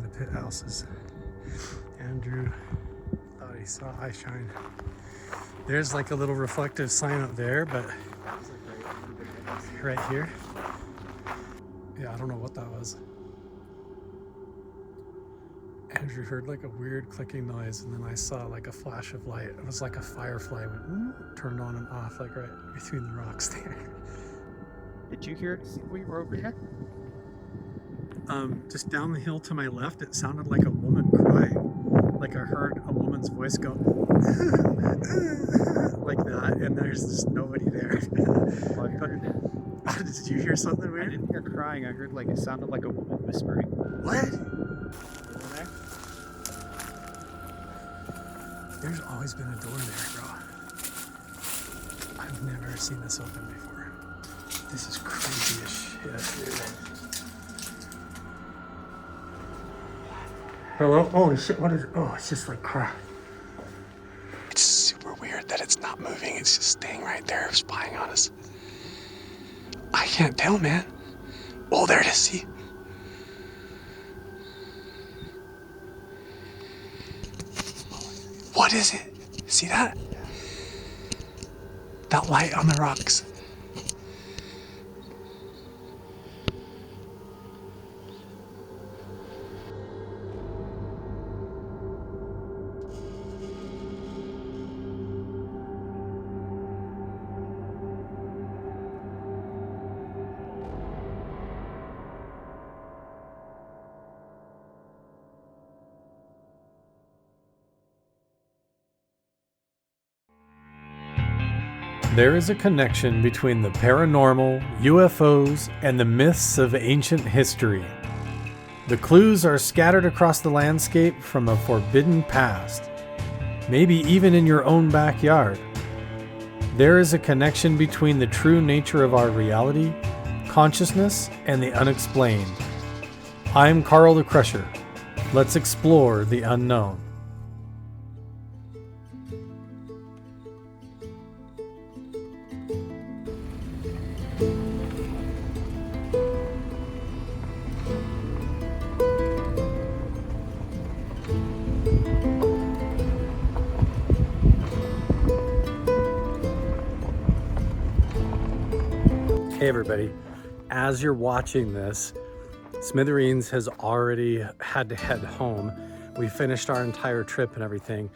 by the pit houses. Andrew thought he saw eye shine. There's like a little reflective sign up there, but right here. Yeah, I don't know what that was. Andrew heard like a weird clicking noise, and then I saw like a flash of light. It was like a firefly went turned on and off, like right between the rocks there. Did you hear it when you were over here? Just down the hill to my left, it sounded like a woman crying. Like I heard a woman's voice go like that, and there's just nobody there. Did you hear something weird? I didn't hear crying. I heard like it sounded like a woman whispering. What? Over there? There's always been a door there, bro. I've never seen this open before. This is crazy as shit, dude. Hello? Oh shit, what is it? Oh, it's just like crap. It's super weird that it's not moving. It's just staying right there, spying on us. I can't tell, man. Oh, there it is, see? What is it? See that? That light on the rocks. There is a connection between the paranormal, UFOs, and the myths of ancient history. The clues are scattered across the landscape from a forbidden past, maybe even in your own backyard. There is a connection between the true nature of our reality, consciousness, and the unexplained. I'm Carl the Crusher. Let's explore the unknown. Hey everybody, as you're watching this, Smithereens has already had to head home. We finished our entire trip and everything,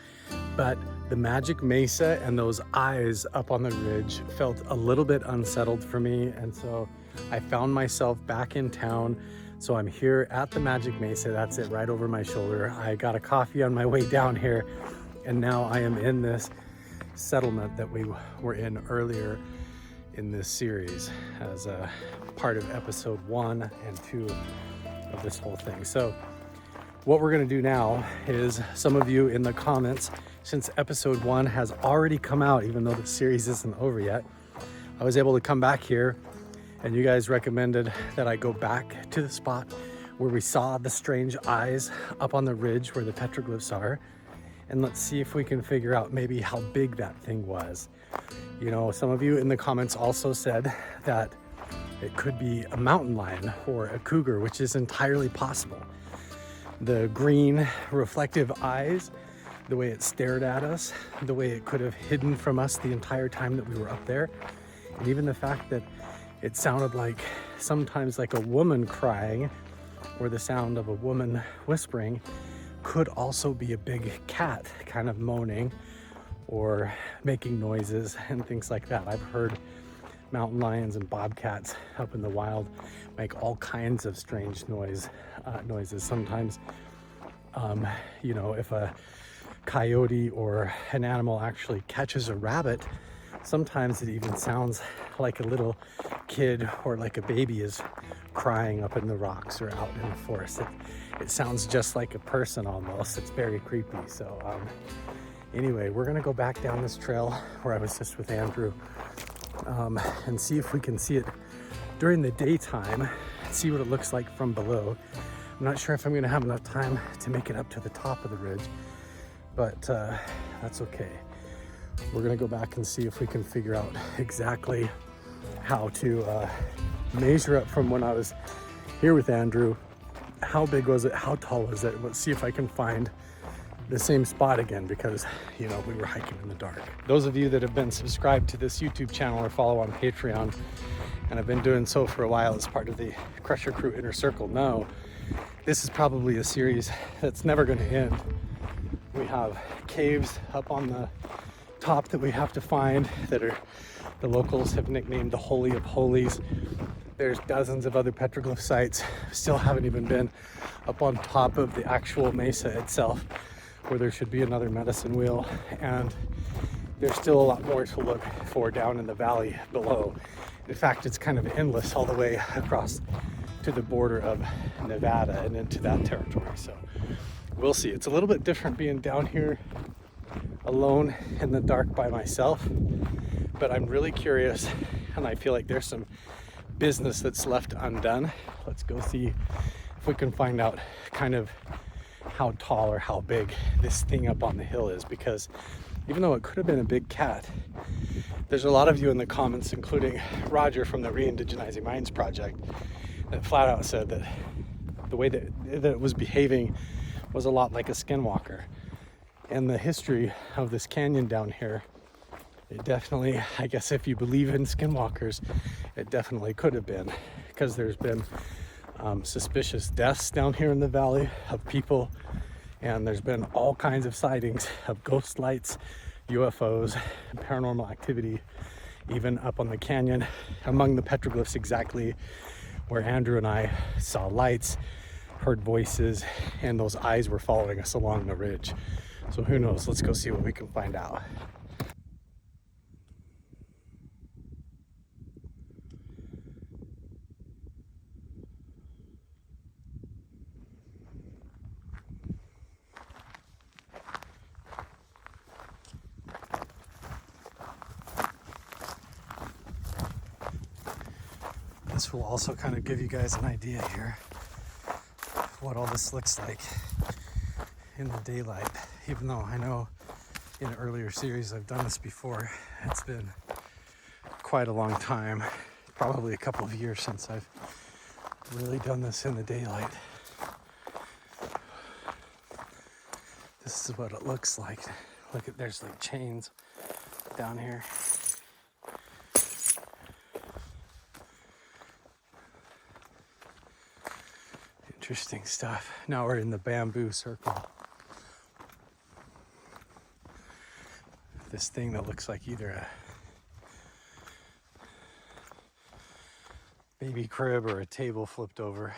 but the magic Mesa and those eyes up on the ridge felt a little bit unsettled for me, and so I found myself back in town. So I'm here at the magic Mesa, that's it, right over my shoulder. I got a coffee on my way down here, and now I am in this settlement that we were in earlier in this series as a part of episode 1 and 2 of this whole thing. So what we're going to do now is, some of you in the comments, since episode 1 has already come out, even though the series isn't over yet, I was able to come back here and you guys recommended that I go back to the spot where we saw the strange eyes up on the ridge where the petroglyphs are, and let's see if we can figure out maybe how big that thing was. You know, some of you in the comments also said that it could be a mountain lion or a cougar, which is entirely possible. The green reflective eyes, the way it stared at us, the way it could have hidden from us the entire time that we were up there, and even the fact that it sounded like sometimes like a woman crying or the sound of a woman whispering could also be a big cat kind of moaning or making noises and things like that. I've heard mountain lions and bobcats up in the wild make all kinds of strange noises. Sometimes, you know, if a coyote or an animal actually catches a rabbit, sometimes it even sounds like a little kid or like a baby is crying up in the rocks or out in the forest. It sounds just like a person almost. It's very creepy. So anyway, we're gonna go back down this trail where I was just with Andrew and see if we can see it during the daytime, see what it looks like from below. I'm not sure if I'm gonna have enough time to make it up to the top of the ridge, but that's okay. We're gonna go back and see if we can figure out exactly how to measure up from when I was here with Andrew how big was it? How tall was it? Let's see if I can find the same spot again, because you know, we were hiking in the dark. Those of you that have been subscribed to this YouTube channel or follow on Patreon, and I've been doing so for a while as part of the Crusher Crew Inner Circle, know this is probably a series that's never going to end. We have caves up on the top that we have to find that are, the locals have nicknamed the Holy of Holies. There's dozens of other petroglyph sites. Still haven't even been up on top of the actual mesa itself, where there should be another medicine wheel, and there's still a lot more to look for down in the valley below. In fact, it's kind of endless all the way across to the border of Nevada and into that territory. So we'll see. It's a little bit different being down here alone in the dark by myself, but I'm really curious, and I feel like there's some business that's left undone. Let's go see if we can find out kind of how tall or how big this thing up on the hill is, because even though it could have been a big cat, there's a lot of you in the comments, including Roger from the Re-Indigenizing Minds Project, that flat out said that the way that it was behaving was a lot like a skinwalker. And the history of this canyon down here, it definitely, I guess if you believe in skinwalkers, it definitely could have been, because there's been suspicious deaths down here in the valley of people, and there's been all kinds of sightings of ghost lights, UFOs, paranormal activity, even up on the canyon among the petroglyphs, exactly where Andrew and I saw lights, heard voices, and those eyes were following us along the ridge. So who knows? Let's go see what we can find out. This will also kind of give you guys an idea here of what all this looks like in the daylight. Even though I know in an earlier series I've done this before, it's been quite a long time, probably a couple of years since I've really done this in the daylight. This is what it looks like. Look at, there's like chains down here. Interesting stuff. Now we're in the bamboo circle. This thing that looks like either a baby crib or a table flipped over.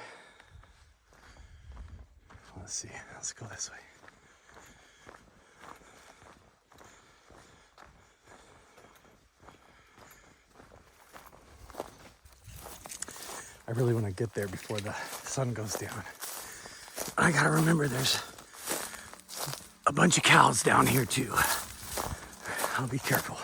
Let's see. Let's go this way. I really want to get there before the sun goes down. I gotta remember there's a bunch of cows down here too. I'll be careful.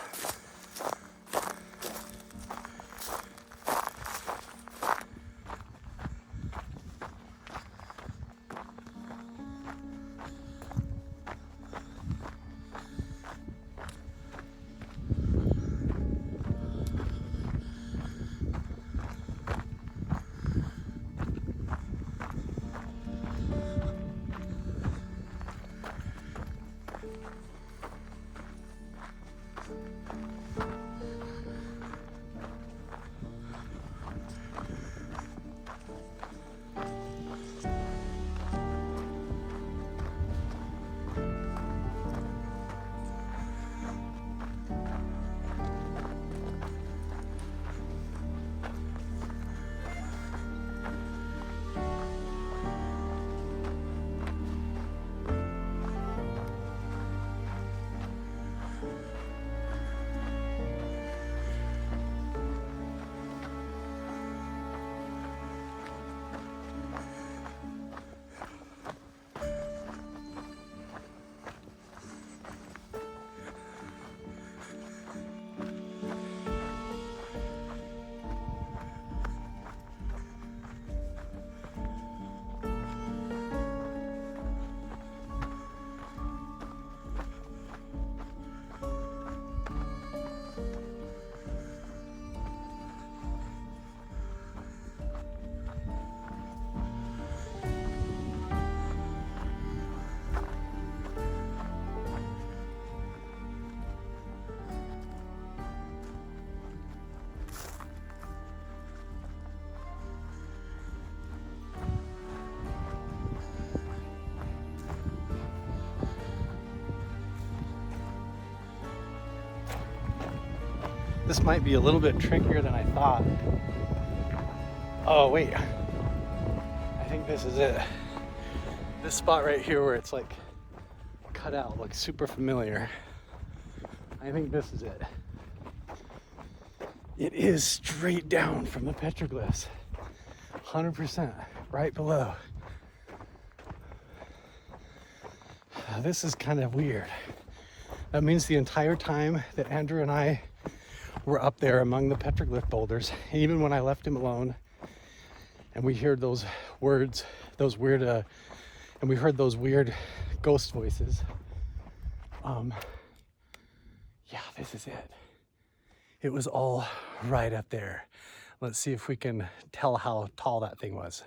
This might be a little bit trickier than I thought. Oh wait, I think this is it. This spot right here where it's like cut out looks super familiar. I think this is it. It is straight down from the petroglyphs. 100% right below. This is kind of weird. That means the entire time that Andrew and I were up there among the petroglyph boulders, even when I left him alone, and we heard those words, those weird, and we heard those weird ghost voices. Yeah, this is it. It was all right up there. Let's see if we can tell how tall that thing was.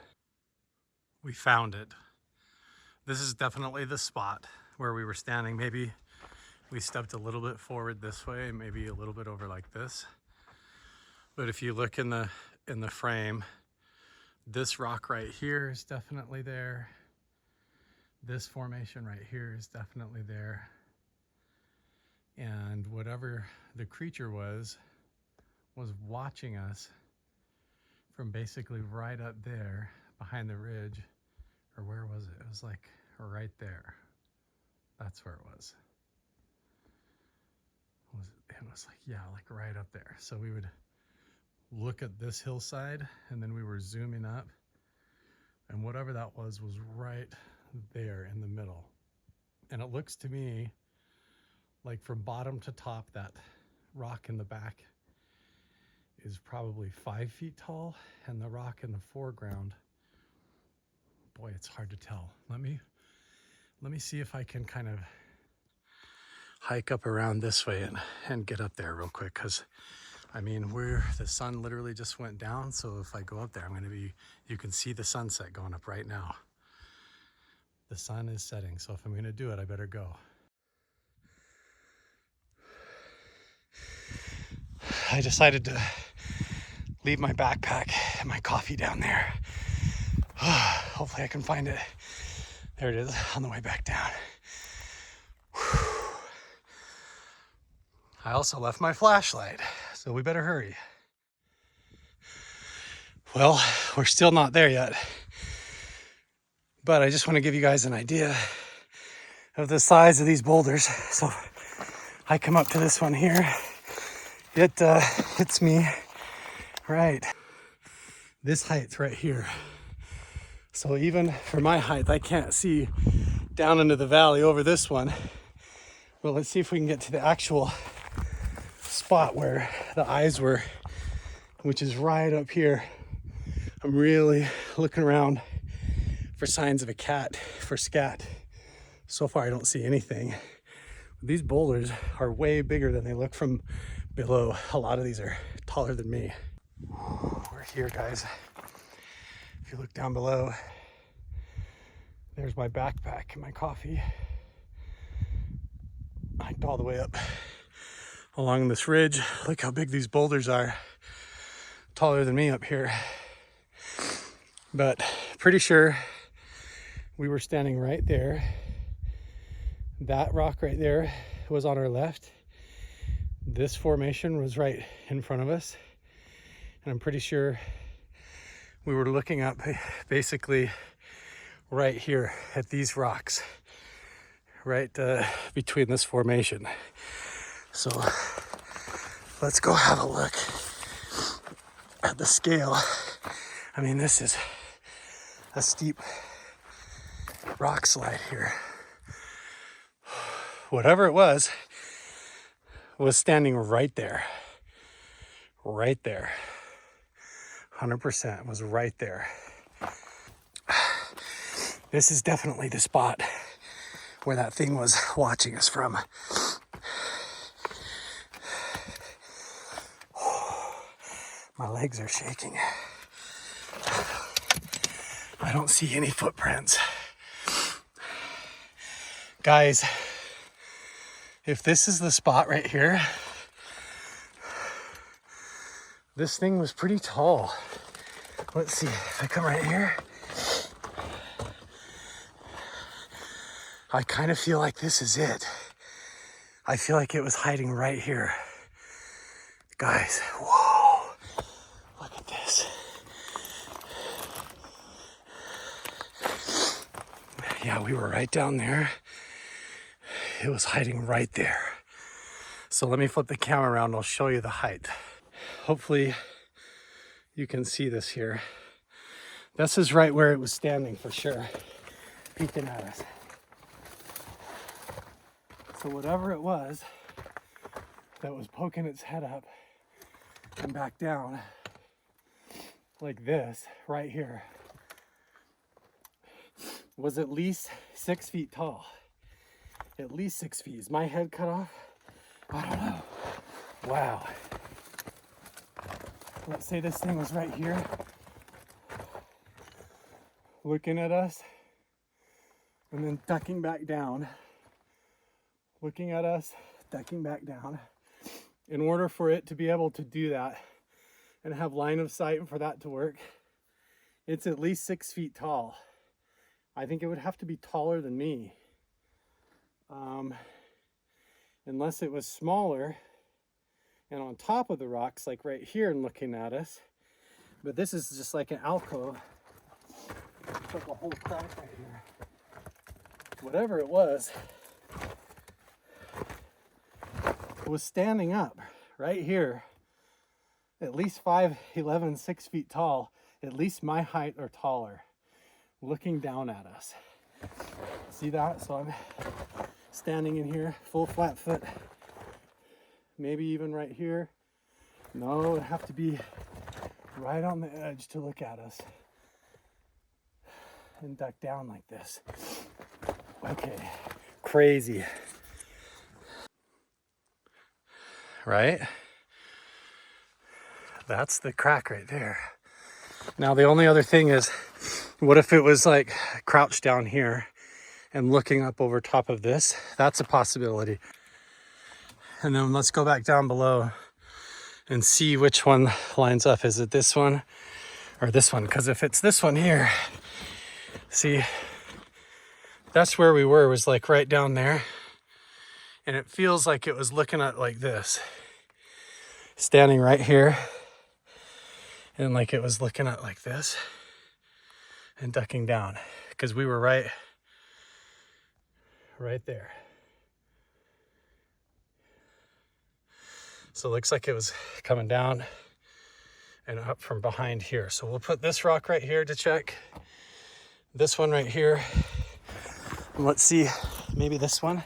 We found it. This is definitely the spot where we were standing. Maybe we stepped a little bit forward this way, maybe a little bit over like this. But if you look in the frame, this rock right here is definitely there. This formation right here is definitely there. And whatever the creature was watching us from basically right up there behind the ridge. Or where was it? It was like right there. That's where it was. It was like, yeah, like right up there. So we would look at this hillside and then we were zooming up, and whatever that was right there in the middle. And it looks to me like from bottom to top, that rock in the back is probably 5 feet tall, and the rock in the foreground, boy, it's hard to tell. Let me see if I can kind of hike up around this way and get up there real quick, because I mean, the sun literally just went down, so if I go up there, you can see the sunset going up right now. The sun is setting, so if I'm gonna do it, I better go. I decided to leave my backpack and my coffee down there. Hopefully I can find it. There it is on the way back down. I also left my flashlight, so we better hurry. Well, we're still not there yet, but I just want to give you guys an idea of the size of these boulders. So I come up to this one here. It hits me right this height right here. So even for my height, I can't see down into the valley over this one. Well, let's see if we can get to the actual spot where the eyes were, which is right up here. I'm really looking around for signs of a cat, for scat. So far I don't see anything. These boulders are way bigger than they look from below. A lot of these are taller than me. We're here, guys. If you look down below, there's my backpack and my coffee. I hiked all the way up along this ridge. Look how big these boulders are. Taller than me up here. But pretty sure we were standing right there. That rock right there was on our left. This formation was right in front of us. And I'm pretty sure we were looking up basically right here at these rocks, right between this formation. So let's go have a look at the scale. I mean, this is a steep rock slide here. Whatever it was standing right there. Right there. 100% was right there. This is definitely the spot where that thing was watching us from. My legs are shaking. I don't see any footprints. Guys, if this is the spot right here, this thing was pretty tall. Let's see, if I come right here, I kind of feel like this is it. I feel like it was hiding right here. Guys, whoa, look at this. Yeah, we were right down there. It was hiding right there. So let me flip the camera around. I'll show you the height. Hopefully you can see this here. This is right where it was standing for sure, peeking at us. So whatever it was that was poking its head up and back down like this right here was at least 6 feet tall. At least 6 feet. Is my head cut off? I don't know. Wow. Let's say this thing was right here, looking at us, and then ducking back down, looking at us, ducking back down. In order for it to be able to do that and have line of sight and for that to work, it's at least 6 feet tall. I think it would have to be taller than me. Unless it was smaller and on top of the rocks, like right here and looking at us. But this is just like an alcove. It's like a whole crack right here. Whatever it was standing up right here, at least 5'11", 6 feet tall, at least my height or taller, looking down at us. See that? So I'm standing in here, full flat foot, maybe even right here. No, it'd have to be right on the edge to look at us and duck down like this. Okay, crazy. Right? That's the crack right there. Now the only other thing is, what if it was like crouched down here and looking up over top of this? That's a possibility. And then let's go back down below and see which one lines up. Is it this one or this one? Because if it's this one here, see, that's where we were, was like right down there. And it feels like it was looking at like this, standing right here. And like it was looking at like this and ducking down, because we were right there. So it looks like it was coming down and up from behind here. So we'll put this rock right here to check. This one right here. And let's see, maybe this one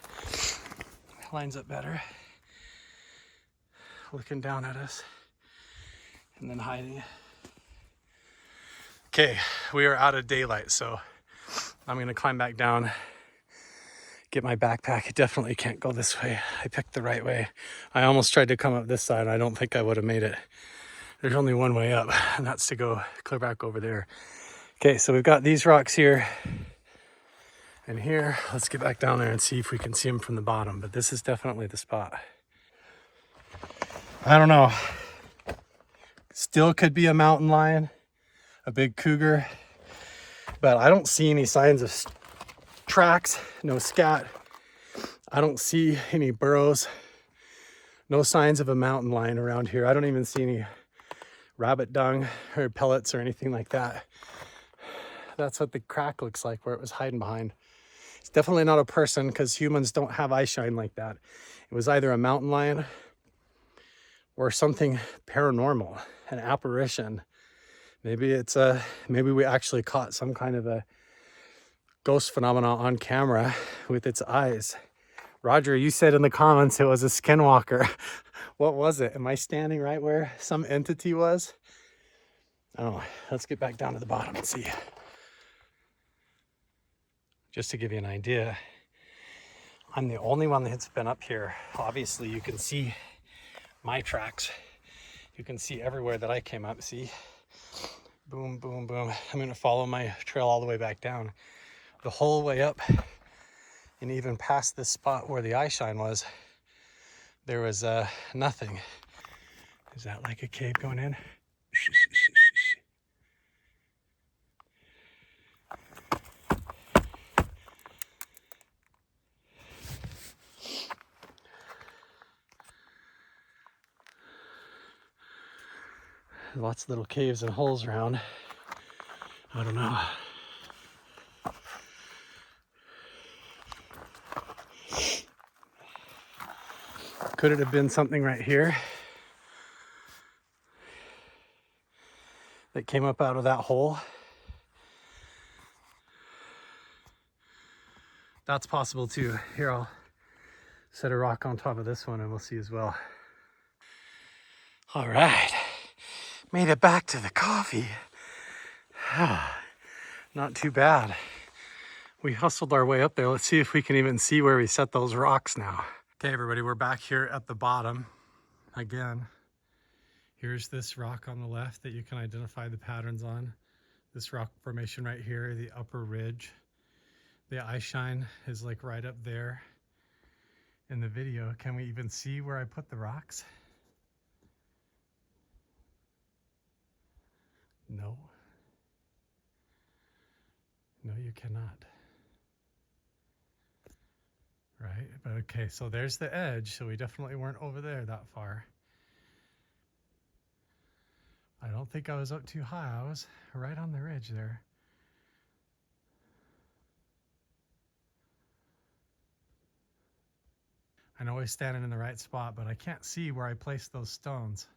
lines up better. Looking down at us and then hiding. Okay, we are out of daylight, so I'm gonna climb back down, get my backpack. I definitely can't go this way. I picked the right way. I almost tried to come up this side. I don't think I would have made it. There's only one way up, and that's to go clear back over there. Okay, so we've got these rocks here and here. Let's get back down there and see if we can see them from the bottom, but this is definitely the spot. I don't know. Still could be a mountain lion, a big cougar, but I don't see any signs of tracks, no scat. I don't see any burrows, no signs of a mountain lion around here. I don't even see any rabbit dung or pellets or anything like that. That's what the crack looks like, where it was hiding behind. It's definitely not a person, because humans don't have eye shine like that. It was either a mountain lion or something paranormal, an apparition. Maybe it's maybe we actually caught some kind of a ghost phenomena on camera with its eyes. Roger, you said in the comments it was a skinwalker. What was it? Am I standing right where some entity was? I don't know. Let's get back down to the bottom and see. Just to give you an idea, I'm the only one that's been up here. Obviously, you can see my tracks. You can see everywhere that I came up. See? Boom, boom, boom. I'm gonna follow my trail all the way back down. The whole way up, and even past this spot where the eye shine was, there was nothing. Is that like a cave going in? Lots of little caves and holes around. I don't know. Could it have been something right here that came up out of that hole? That's possible too. Here, I'll set a rock on top of this one and we'll see as well. All right, made it back to the coffee. Not too bad. We hustled our way up there. Let's see if we can even see where we set those rocks now. Okay, everybody, we're back here at the bottom again. Here's this rock on the left that you can identify the patterns on. This rock formation right here, the upper ridge. The eye shine is like right up there in the video. Can we even see where I put the rocks? No. No, you cannot. Right, but okay, so there's the edge, so we definitely weren't over there that far. I don't think I was up too high. I was right on the ridge there. I know I was standing in the right spot, but I can't see where I placed those stones.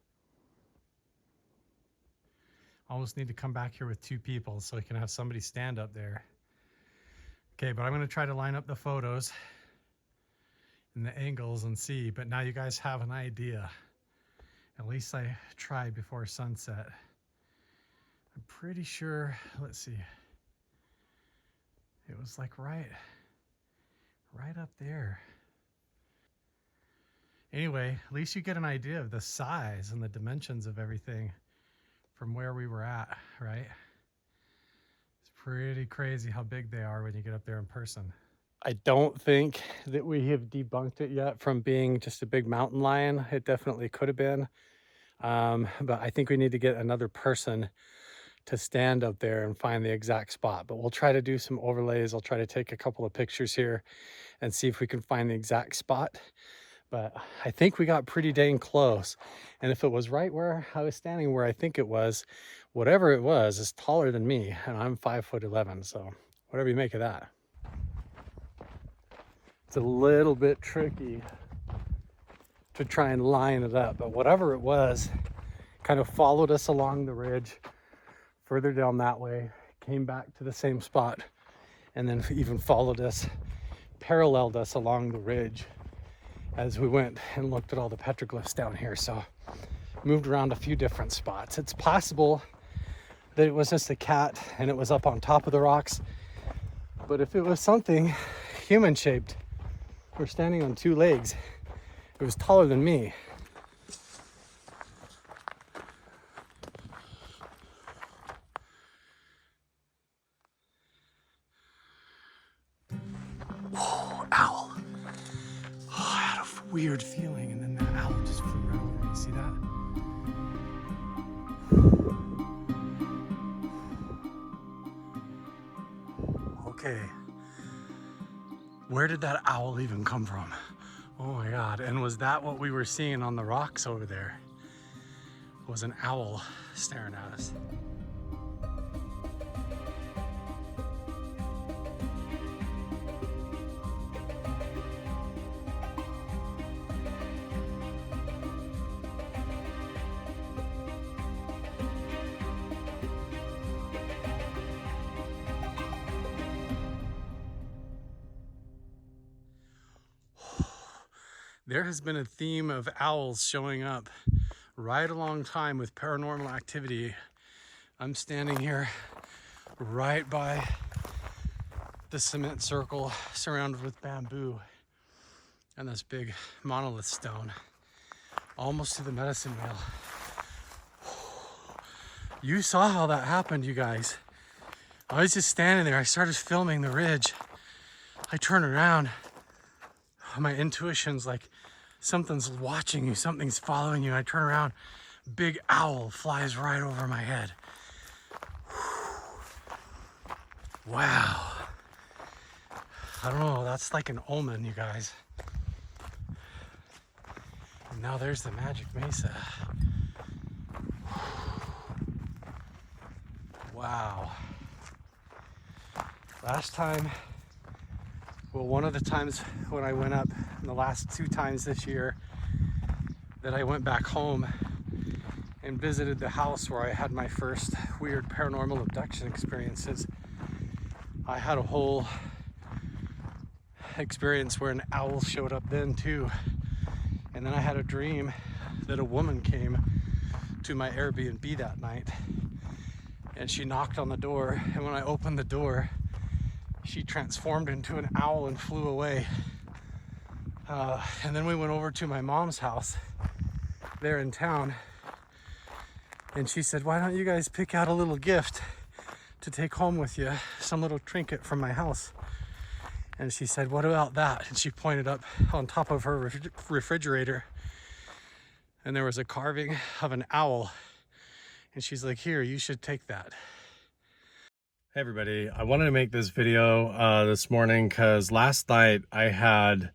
I almost need to come back here with 2 people so I can have somebody stand up there. Okay, but I'm gonna try to line up the photos and the angles and see, but now you guys have an idea. At least I tried before sunset. I'm pretty sure, let's see. It was like right up there. Anyway, at least you get an idea of the size and the dimensions of everything from where we were at, right? It's pretty crazy how big they are when you get up there in person. I don't think that we have debunked it yet from being just a big mountain lion. It definitely could have been. But I think we need to get another person to stand up there and find the exact spot. But we'll try to do some overlays. I'll try to take a couple of pictures here and see if we can find the exact spot. But I think we got pretty dang close. And if it was right where I was standing, where I think it was, whatever it was is taller than me, and I'm 5'11". So whatever you make of that. It's a little bit tricky to try and line it up, but whatever it was kind of followed us along the ridge further down that way, came back to the same spot, and then even followed us, paralleled us along the ridge as we went and looked at all the petroglyphs down here. So moved around a few different spots. It's possible that it was just a cat and it was up on top of the rocks, but if it was something human shaped, we're standing on 2 legs, it was taller than me. Whoa, owl. Oh, I had a weird feeling, and then that owl just flew right over. You see that? Okay. Where did that owl even come from? Oh my God, and was that what we were seeing on the rocks over there? It was an owl staring at us. There has been a theme of owls showing up right a long time with paranormal activity. I'm standing here right by the cement circle surrounded with bamboo and this big monolith stone, almost to the medicine wheel. You saw how that happened, you guys. I was just standing there. I started filming the ridge. I turn around. My intuition's like, something's watching you, something's following you. I turn around, big owl flies right over my head. Wow. I don't know, that's like an omen, you guys. And now there's the magic mesa. Wow. Last time, well, one of the times when I went up, and the last 2 times this year that I went back home and visited the house where I had my first weird paranormal abduction experiences, I had a whole experience where an owl showed up then too. And then I had a dream that a woman came to my Airbnb that night, and she knocked on the door, and when I opened the door, she transformed into an owl and flew away. And then we went over to my mom's house there in town, and she said, why don't you guys pick out a little gift to take home with you, some little trinket from my house? And she said, what about that? And she pointed up on top of her refrigerator, and there was a carving of an owl. And she's like, here, you should take that. Hey everybody, I wanted to make this video this morning because last night I had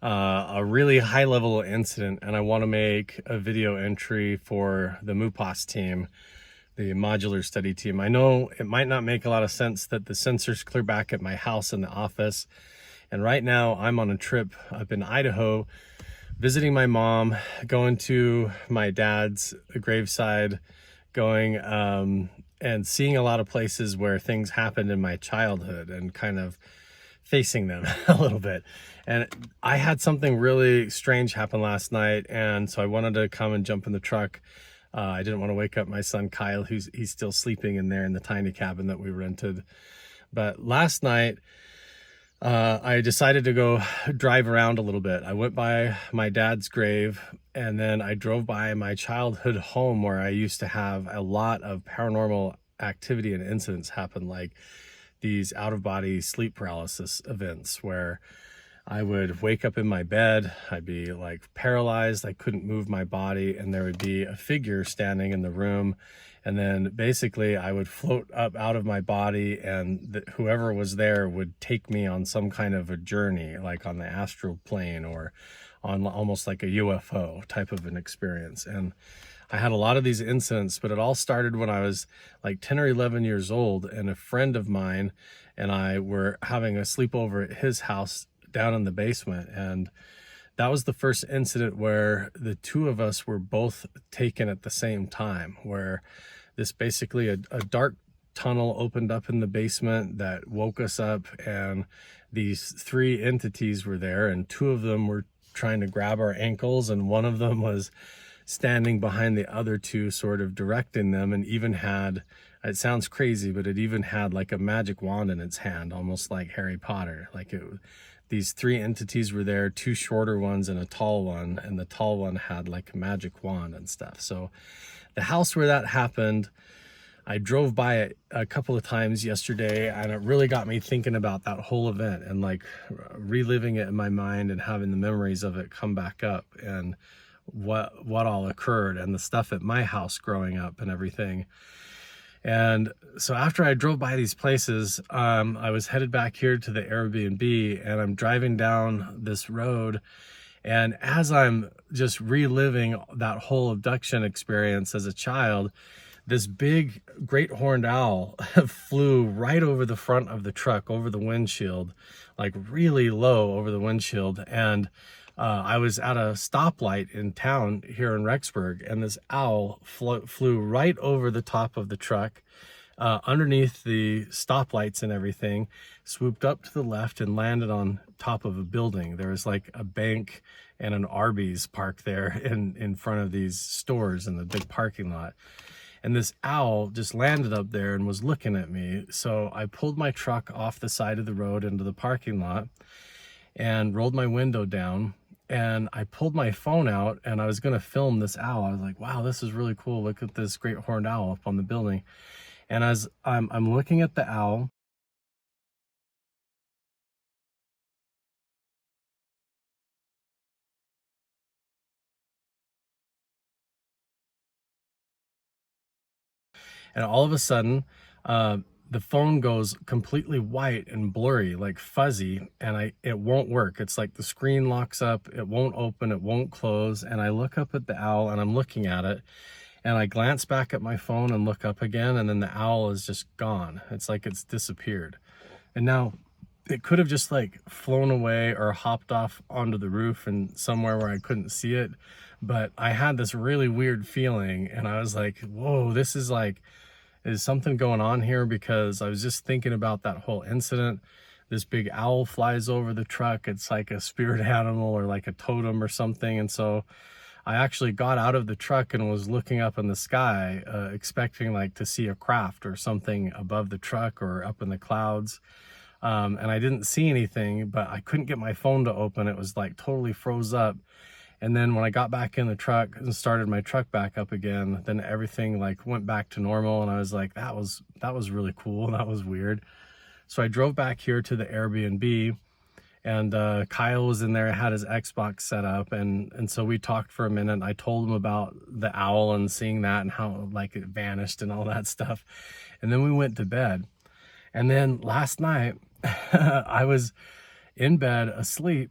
a really high level incident, and I want to make a video entry for the MUPAS team, the modular study team. I know it might not make a lot of sense that the sensors clear back at my house in the office, and right now I'm on a trip up in Idaho visiting my mom, going to my dad's graveside, going and seeing a lot of places where things happened in my childhood and kind of facing them a little bit. And I had something really strange happen last night, and so I wanted to come and jump in the truck. I didn't want to wake up my son Kyle, he's still sleeping in there in the tiny cabin that we rented. But last night I decided to go drive around a little bit. I went by my dad's grave, and then I drove by my childhood home where I used to have a lot of paranormal activity and incidents happen, like these out-of-body sleep paralysis events where I would wake up in my bed, I'd be like paralyzed, I couldn't move my body, and there would be a figure standing in the room, and then basically I would float up out of my body, and whoever was there would take me on some kind of a journey, like on the astral plane or on almost like a UFO type of an experience. And I had a lot of these incidents, but it all started when I was like 10 or 11 years old, and a friend of mine and I were having a sleepover at his house down in the basement, and that was the first incident where the two of us were both taken at the same time, where this basically a dark tunnel opened up in the basement that woke us up, and these 3 entities were there, and 2 of them were trying to grab our ankles, and one of them was standing behind the other 2 sort of directing them, and even had, it sounds crazy, but it even had like a magic wand in its hand, almost like Harry Potter. Like these 3 entities were there, 2 shorter ones and a tall one, and the tall one had like a magic wand and stuff. So the house where that happened, I drove by it a couple of times yesterday, and it really got me thinking about that whole event and like reliving it in my mind and having the memories of it come back up, and what all occurred, and the stuff at my house growing up and everything. And so after I drove by these places, I was headed back here to the Airbnb, and I'm driving down this road, and as I'm just reliving that whole abduction experience as a child, this big great horned owl flew right over the front of the truck, over the windshield, like really low over the windshield. And I was at a stoplight in town here in Rexburg, and this owl flew right over the top of the truck, underneath the stoplights and everything, swooped up to the left and landed on top of a building. There was like a bank and an Arby's parked there in front of these stores in the big parking lot. And this owl just landed up there and was looking at me. So I pulled my truck off the side of the road into the parking lot and rolled my window down, and I pulled my phone out, and I was going to film this owl. I was like, wow, this is really cool. Look at this great horned owl up on the building. And as I'm looking at the owl, and all of a sudden, the phone goes completely white and blurry, like fuzzy, and it won't work. It's like the screen locks up, it won't open, it won't close. And I look up at the owl, and I'm looking at it, And I glance back at my phone and look up again, and then the owl is just gone. It's like it's disappeared. And now it could have just like flown away or hopped off onto the roof and somewhere where I couldn't see it. But I had this really weird feeling, and I was like, whoa, this is like, is something going on here? Because I was just thinking about that whole incident. This big owl flies over the truck. It's like a spirit animal or like a totem or something. And so I actually got out of the truck and was looking up in the sky, expecting like to see a craft or something above the truck or up in the clouds. And I didn't see anything, but I couldn't get my phone to open. It was like totally froze up. And then when I got back in the truck and started my truck back up again, then everything like went back to normal. And I was like, that was really cool. That was weird. So I drove back here to the Airbnb, and Kyle was in there, had his Xbox set up. And so we talked for a minute. I told him about the owl and seeing that and how like it vanished and all that stuff. And then we went to bed. And then last night I was in bed asleep,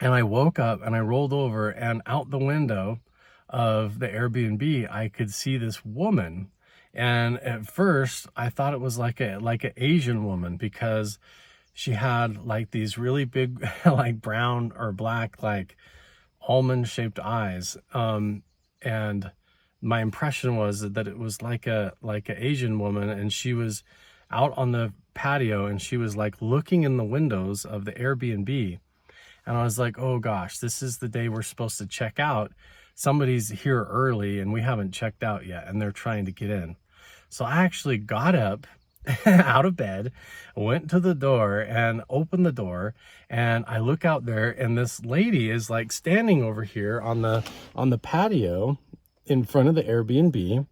and I woke up and I rolled over, and out the window of the Airbnb, I could see this woman. And at first I thought it was like an Asian woman, because she had like these really big, like brown or black, like almond shaped eyes. And my impression was that it was like a Asian woman, and she was out on the patio and she was like looking in the windows of the Airbnb. And I was like, oh gosh, this is the day we're supposed to check out. Somebody's here early and we haven't checked out yet, and they're trying to get in. So I actually got up out of bed, went to the door and opened the door, and I look out there, and this lady is like standing over here on the patio in front of the Airbnb.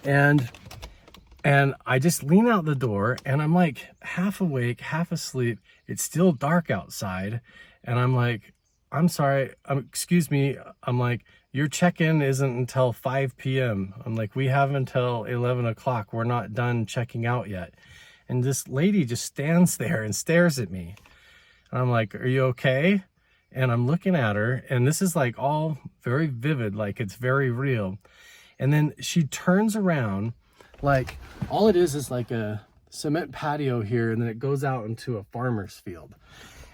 And I just lean out the door, and I'm like half awake, half asleep. It's still dark outside. And I'm like, I'm sorry, excuse me. I'm like, your check-in isn't until 5 p.m. I'm like, we have until 11 o'clock. We're not done checking out yet. And this lady just stands there and stares at me. And I'm like, are you okay? And I'm looking at her, and this is like all very vivid, like it's very real. And then she turns around, like all it is like a cement patio here, and then it goes out into a farmer's field.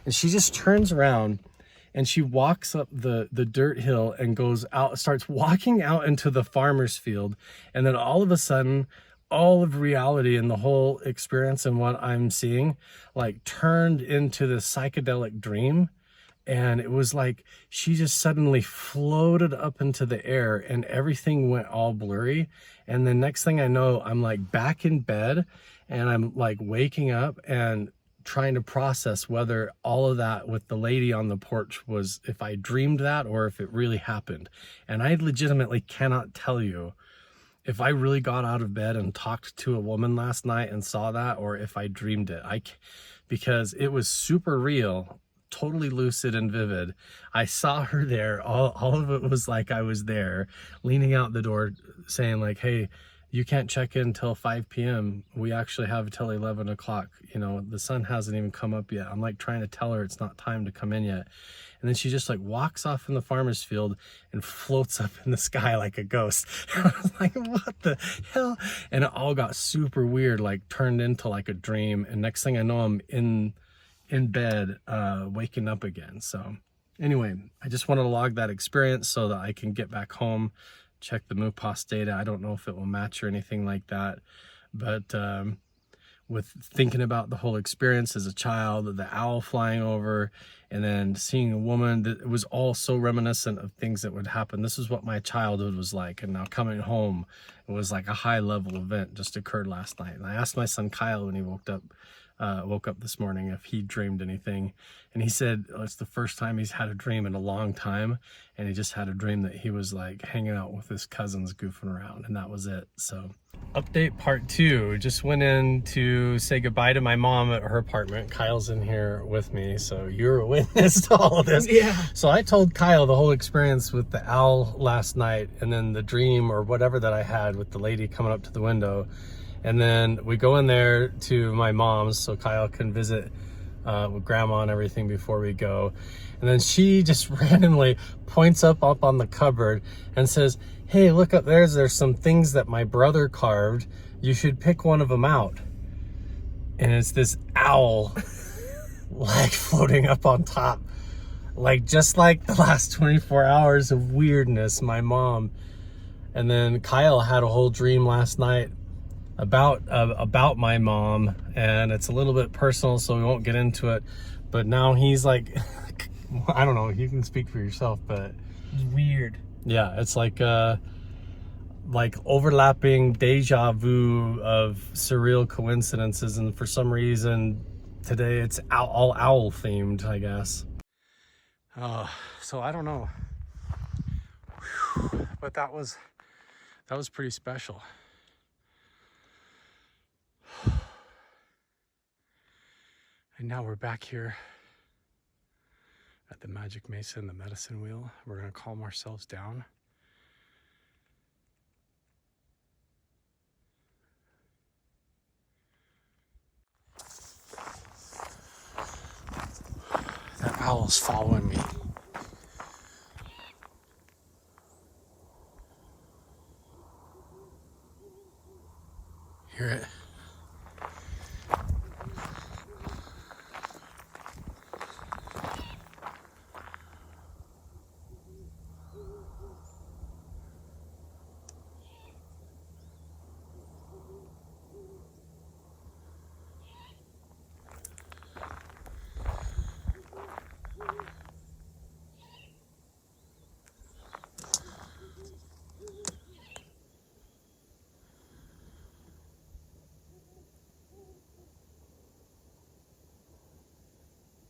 And she just turns around and she walks up the dirt hill and goes out, starts walking out into the farmer's field. And then all of a sudden, all of reality and the whole experience and what I'm seeing like turned into this psychedelic dream. And it was like she just suddenly floated up into the air, and everything went all blurry. And the next thing I know, I'm like back in bed, and I'm like waking up and trying to process whether all of that with the lady on the porch was, if I dreamed that or if it really happened. And I legitimately cannot tell you if I really got out of bed and talked to a woman last night and saw that, or if I dreamed it. Because it was super real, totally lucid and vivid. I saw her there. All of it was like I was there, leaning out the door saying like, hey, you can't check in till 5 p.m. We actually have till 11 o'clock. You know, the sun hasn't even come up yet. I'm like trying to tell her it's not time to come in yet. And then she just like walks off in the farmer's field and floats up in the sky like a ghost. I was like, what the hell? And it all got super weird, like turned into like a dream. And next thing I know, I'm in bed, waking up again. So anyway, I just wanted to log that experience so that I can get back home, check the MUPAS data. I don't know if it will match or anything like that, but with thinking about the whole experience as a child, the owl flying over, and then seeing a woman, that it was all so reminiscent of things that would happen. This is what my childhood was like, and now coming home, it was like a high level event just occurred last night. And I asked my son Kyle when he woke up this morning if he dreamed anything, and he said it's the first time he's had a dream in a long time, and he just had a dream that he was like hanging out with his cousins goofing around, and that was it. So update part 2, just went in to say goodbye to my mom at her apartment. Kyle's in here with me, so you're a witness to all of this. Yeah. So I told Kyle the whole experience with the owl last night, and then the dream or whatever that I had with the lady coming up to the window. And then we go in there to my mom's so Kyle can visit with grandma and everything before we go. And then she just randomly points up on the cupboard and says, hey, look up there. There's some things that my brother carved. You should pick one of them out. And it's this owl like floating up on top. Like just like the last 24 hours of weirdness, my mom. And then Kyle had a whole dream last night about my mom, and it's a little bit personal, so we won't get into it. But now he's like, I don't know, you can speak for yourself, but It's weird. yeah, it's like overlapping deja vu of surreal coincidences, and for some reason today it's all owl themed, I guess. So I don't know. Whew. But that was pretty special. And now we're back here at the Magic Mesa and the medicine wheel. We're gonna calm ourselves down. That owl's following me. Hear it?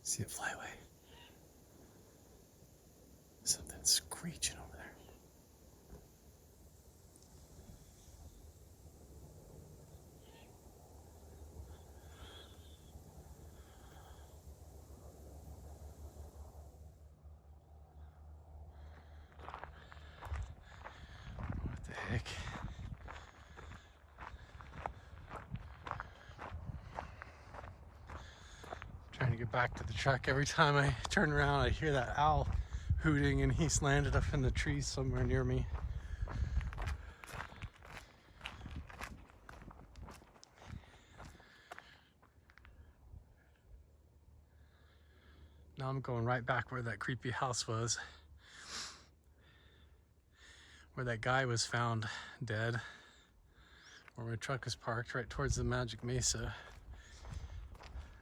See it fly away. Something's screeching over there. What the heck? Trying to get back to the truck. Every time I turn around, I hear that owl hooting, and he's landed up in the trees somewhere near me. Now I'm going right back where that creepy house was, where that guy was found dead, where my truck is parked, right towards the Magic Mesa.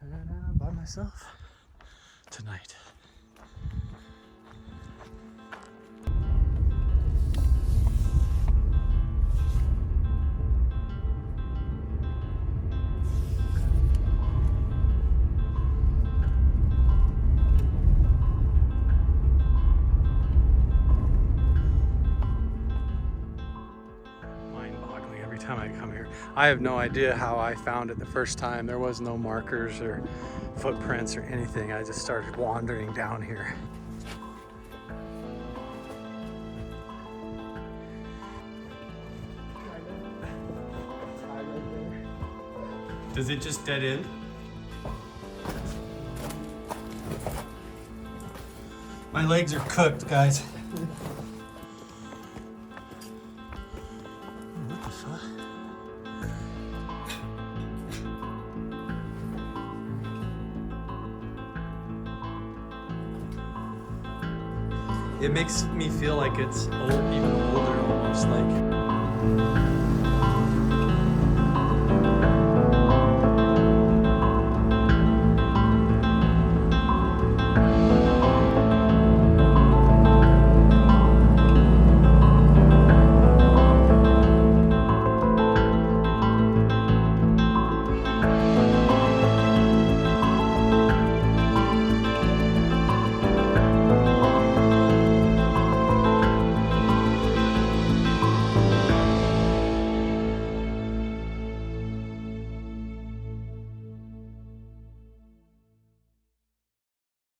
And I'm by myself tonight. Mind-boggling every time I come here. I have no idea how I found it the first time. There was no markers or footprints or anything. I just started wandering down here. Does it just dead end? My legs are cooked, guys. What the fuck? It makes me feel like it's even older, almost like.